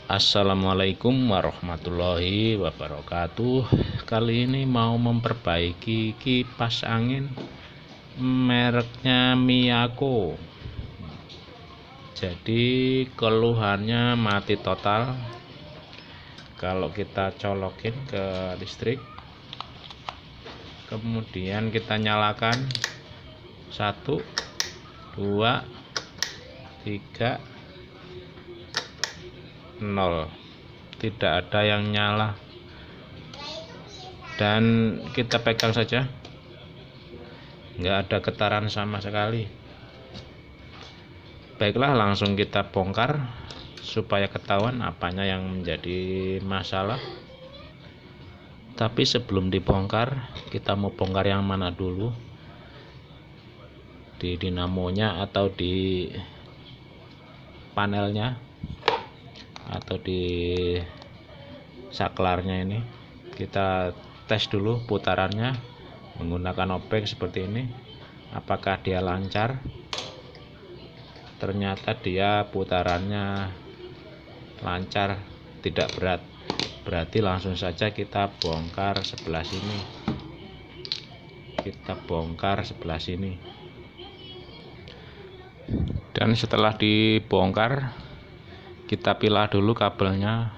Assalamualaikum warahmatullahi wabarakatuh. Kali ini mau memperbaiki kipas angin mereknya Miyako. Jadi keluhannya mati total. Kalau kita colokin ke listrik, kemudian kita nyalakan 1, 2, 3, 0, tidak ada yang nyala, dan kita pegang saja, nggak ada getaran sama sekali. Baiklah, langsung kita bongkar supaya ketahuan apanya yang menjadi masalah. Tapi sebelum dibongkar, kita mau bongkar yang mana dulu, di dinamonya atau di panelnya atau di saklarnya. Ini kita tes dulu putarannya menggunakan obeng seperti ini, apakah dia lancar. Ternyata dia putarannya lancar, tidak berat, berarti langsung saja kita bongkar sebelah sini. Dan setelah dibongkar, kita pilah dulu kabelnya,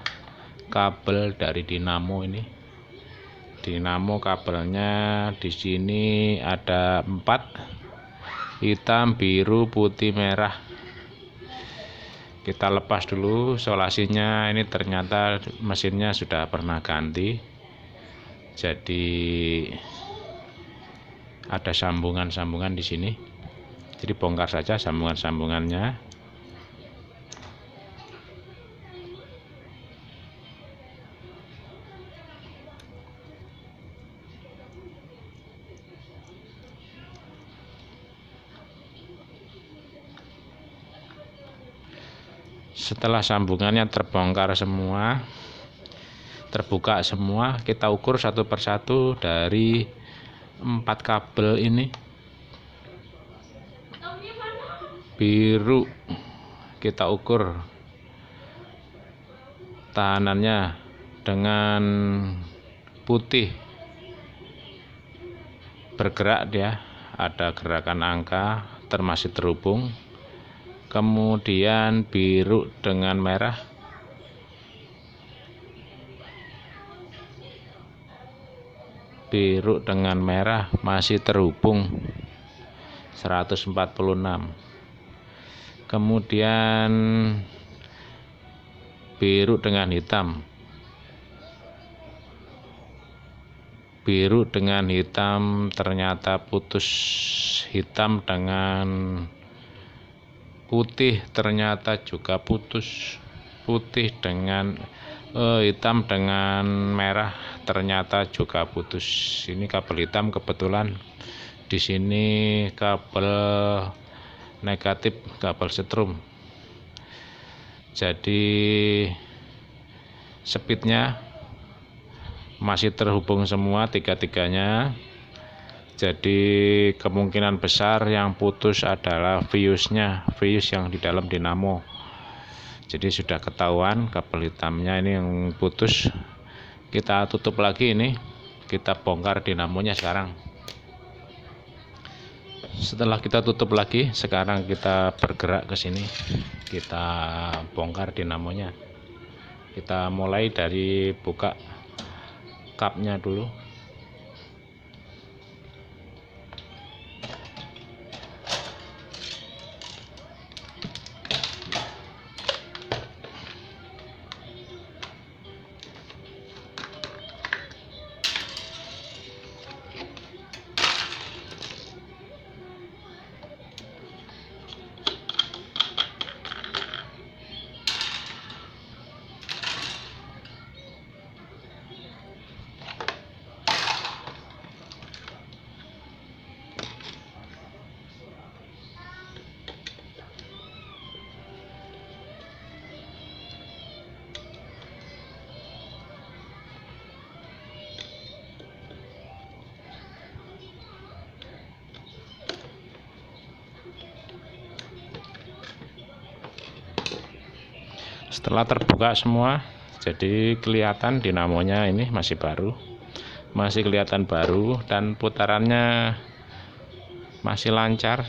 kabel dari dinamo ini. Dinamo kabelnya di sini ada 4, hitam, biru, putih, merah. Kita lepas dulu solasinya. Ini ternyata mesinnya sudah pernah ganti, jadi ada sambungan-sambungan di sini. Jadi bongkar saja sambungan-sambungannya. Setelah sambungannya terbongkar semua, terbuka semua, kita ukur satu persatu dari 4 kabel ini. Biru kita ukur tahanannya dengan putih, bergerak dia, ada gerakan angka, termasuk terhubung. Kemudian biru dengan merah, masih terhubung 146. Kemudian biru dengan hitam, ternyata putus. Hitam dengan putih ternyata juga putus. Hitam dengan merah ternyata juga putus. Ini kabel hitam, kebetulan di sini kabel negatif, kabel setrum. Jadi speednya masih terhubung semua tiga-tiganya. Jadi kemungkinan besar yang putus adalah fuse yang di dalam dinamo. Jadi sudah ketahuan kabel hitamnya ini yang putus. Kita tutup lagi ini, kita bongkar dinamonya sekarang. Setelah kita tutup lagi, sekarang kita bergerak ke sini, kita bongkar dinamonya. Kita mulai dari buka kapnya dulu. Setelah terbuka semua, jadi kelihatan dinamonya ini masih baru, masih kelihatan baru, dan putarannya masih lancar.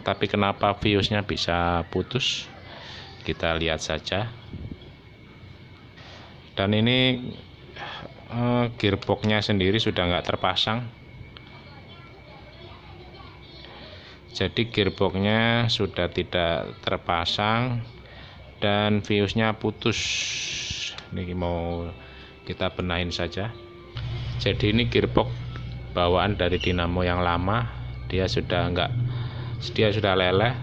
Tapi kenapa fuse-nya bisa putus, kita lihat saja. Dan ini gearbox-nya sendiri sudah nggak terpasang, jadi gearbox-nya sudah tidak terpasang dan fuse-nya putus. Ini mau kita benahin saja. Jadi ini gearbox bawaan dari dinamo yang lama, dia sudah leleh,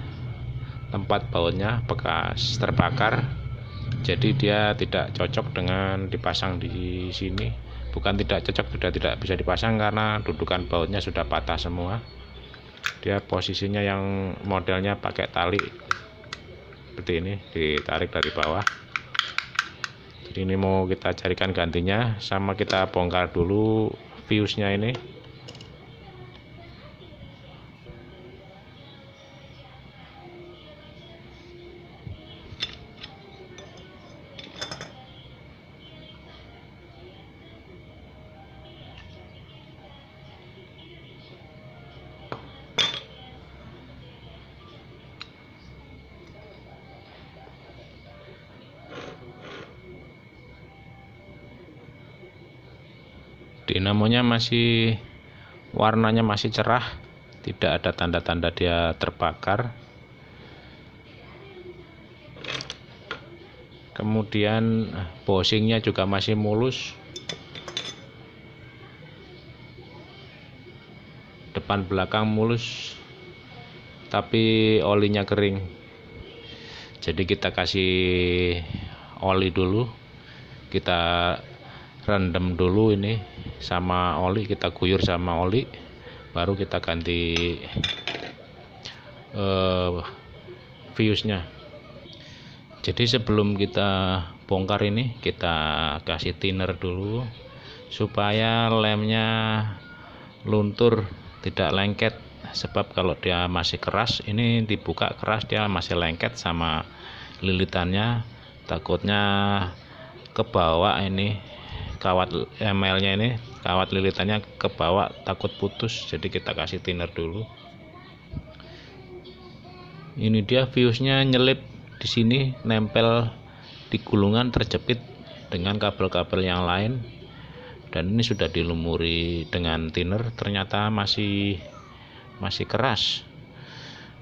tempat bautnya bekas terbakar, jadi dia tidak cocok dengan dipasang di sini. Bukan tidak cocok, sudah tidak bisa dipasang karena dudukan bautnya sudah patah semua. Dia posisinya yang modelnya pakai tali seperti ini, ditarik dari bawah. Jadi ini mau kita carikan gantinya, sama kita bongkar dulu fuse-nya ini. Dinamonya masih, warnanya masih cerah, tidak ada tanda-tanda dia terbakar. Kemudian bushingnya juga masih mulus, depan belakang mulus, tapi olinya kering. Jadi kita kasih oli dulu, kita rendam dulu ini sama oli, kita guyur sama oli, baru kita ganti fuse-nya. Jadi sebelum kita bongkar ini, kita kasih thinner dulu supaya lemnya luntur, tidak lengket. Sebab kalau dia masih keras, ini dibuka keras, dia masih lengket sama lilitannya, takutnya kebawa ini kawat ML-nya, ini kawat lilitannya kebawa, takut putus. Jadi kita kasih thinner dulu. Ini dia fuse-nya nyelip di sini, nempel di gulungan, terjepit dengan kabel-kabel yang lain. Dan ini sudah dilumuri dengan thinner, ternyata masih keras.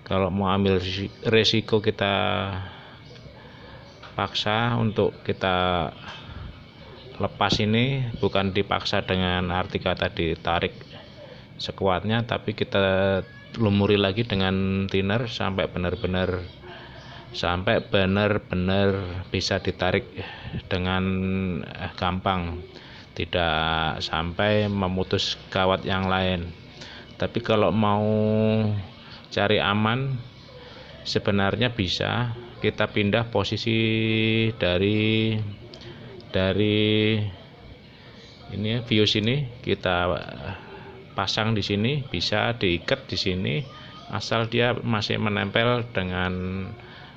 Kalau mau ambil resiko, kita paksa untuk kita lepas ini, bukan dipaksa dengan arti kata ditarik sekuatnya, tapi kita lumuri lagi dengan thinner sampai benar-benar bisa ditarik dengan gampang, tidak sampai memutus kawat yang lain. Tapi kalau mau cari aman, sebenarnya bisa kita pindah posisi dari ini fuse ini, kita pasang di sini, bisa diikat di sini, asal dia masih menempel dengan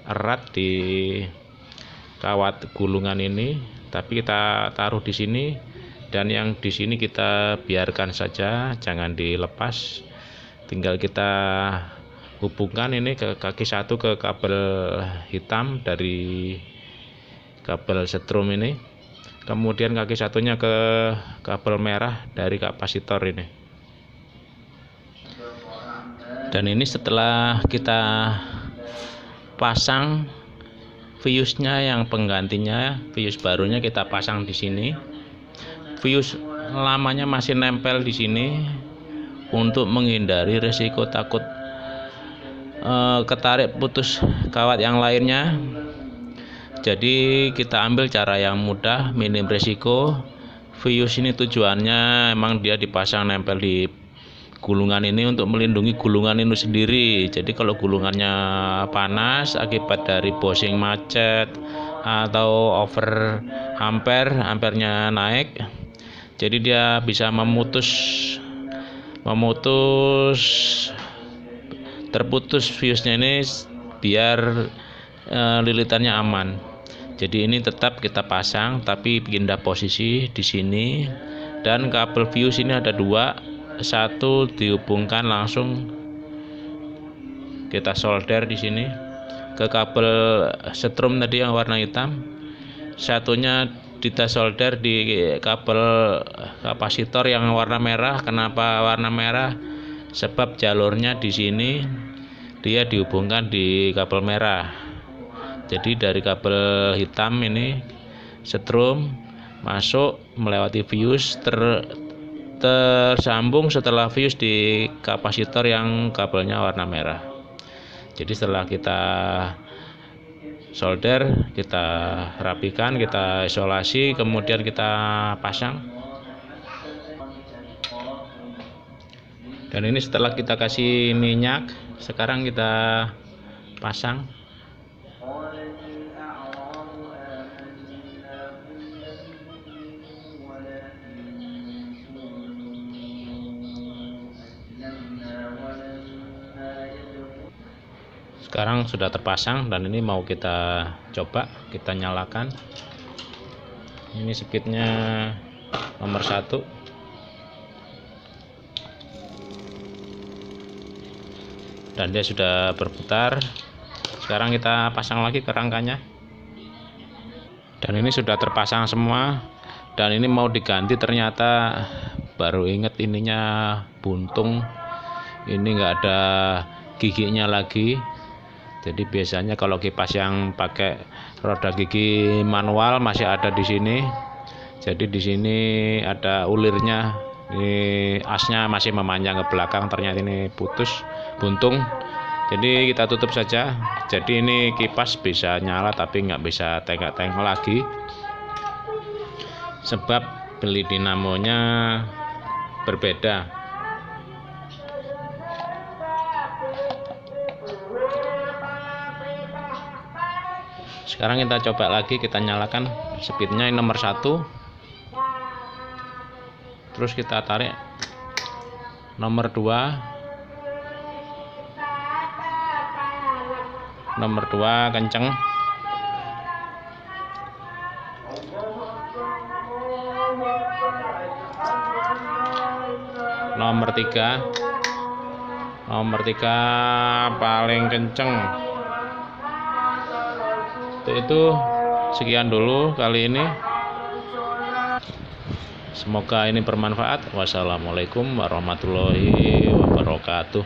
erat di kawat gulungan ini. Tapi kita taruh di sini, dan yang di sini kita biarkan saja, jangan dilepas. Tinggal kita hubungkan ini ke kaki satu ke kabel hitam dari kabel setrum ini, kemudian kaki satunya ke kabel merah dari kapasitor ini. Dan ini setelah kita pasang fuse-nya, yang penggantinya, fuse barunya kita pasang di sini. Fuse lamanya masih nempel di sini untuk menghindari resiko takut ketarik putus kawat yang lainnya. Jadi kita ambil cara yang mudah, minim resiko. Fuse ini tujuannya emang dia dipasang nempel di gulungan ini untuk melindungi gulungan ini sendiri. Jadi kalau gulungannya panas akibat dari bushing macet atau over ampernya naik, jadi dia bisa terputus fuse-nya ini, biar lilitannya aman. Jadi ini tetap kita pasang tapi pindah posisi di sini, dan kabel fuse ini ada dua, satu dihubungkan langsung kita solder di sini ke kabel setrum tadi yang warna hitam, satunya kita solder di kabel kapasitor yang warna merah. Kenapa warna merah? Sebab jalurnya di sini dia dihubungkan di kabel merah. Jadi dari kabel hitam ini setrum masuk melewati fuse tersambung setelah fuse di kapasitor yang kabelnya warna merah. Jadi setelah kita solder, kita rapikan, kita isolasi, kemudian kita pasang. Dan ini setelah kita kasih minyak, sekarang kita pasang. Sekarang sudah terpasang dan ini mau kita coba, kita nyalakan. Ini speednya nomor 1. Dan dia sudah berputar. Sekarang kita pasang lagi kerangkanya. Dan ini sudah terpasang semua. Dan ini mau diganti, ternyata baru inget ininya buntung. Ini enggak ada giginya lagi. Jadi biasanya kalau kipas yang pakai roda gigi manual masih ada di sini. Jadi di sini ada ulirnya. Ini asnya masih memanjang ke belakang, ternyata ini putus, buntung. Jadi kita tutup saja. Jadi ini kipas bisa nyala tapi nggak bisa tengok-tengok lagi. Sebab beli dinamonya berbeda. Sekarang kita coba lagi, kita nyalakan speednya nomor 1. Terus kita tarik nomor 2. Nomor 2 kenceng. Nomor 3. Nomor 3 paling kenceng. Itu sekian dulu kali ini. Semoga ini bermanfaat. Wassalamualaikum warahmatullahi wabarakatuh.